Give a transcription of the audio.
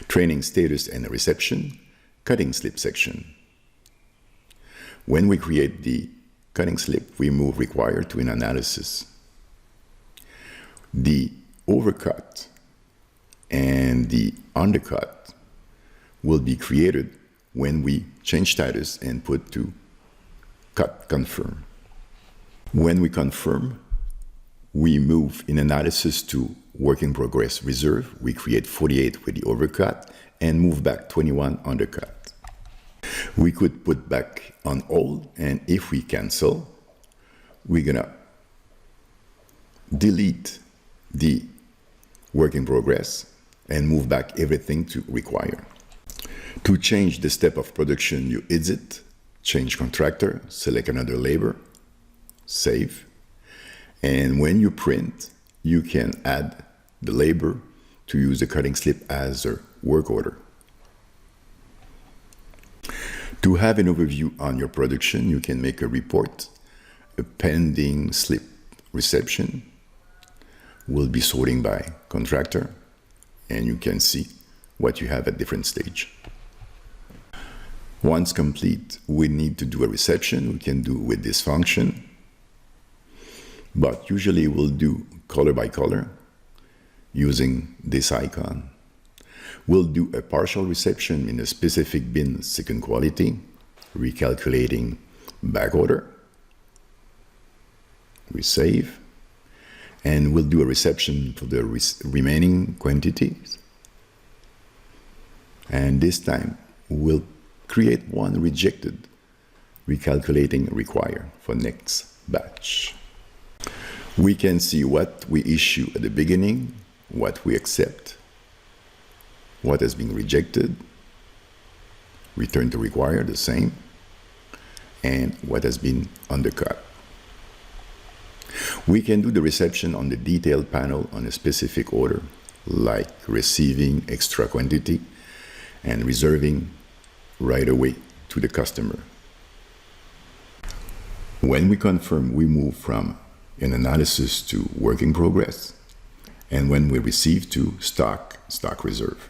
training status and reception, cutting slip section. When we create the cutting slip, we move required to an analysis. The overcut and the undercut will be created when we change status and put to cut confirm. When we confirm, we move in analysis to work in progress reserve. We create 48 with the overcut and move back 21 undercut. We could put back on hold, and if we cancel, we're gonna delete the work in progress and move back everything to require. To change the step of production, you exit, change contractor, select another labor, save. And when you print, you can add the labor to use the cutting slip as a work order. To have an overview on your production, you can make a report. A pending slip reception will be sorting by contractor, and you can see what you have at different stage. Once complete, we need to do a reception. We can do with this function, but usually we'll do color by color using this icon. We'll do a partial reception in a specific bin second quality, recalculating back order. We save, and we'll do a reception for the remaining quantities. And this time we'll create one rejected, recalculating require for next batch. We can see what we issue at the beginning, what we accept, what has been rejected, return to require, the same, and what has been undercut. We can do the reception on the detailed panel on a specific order, like receiving extra quantity and reserving right away to the customer. When we confirm, we move from an analysis to work in progress, and when we receive to stock reserve.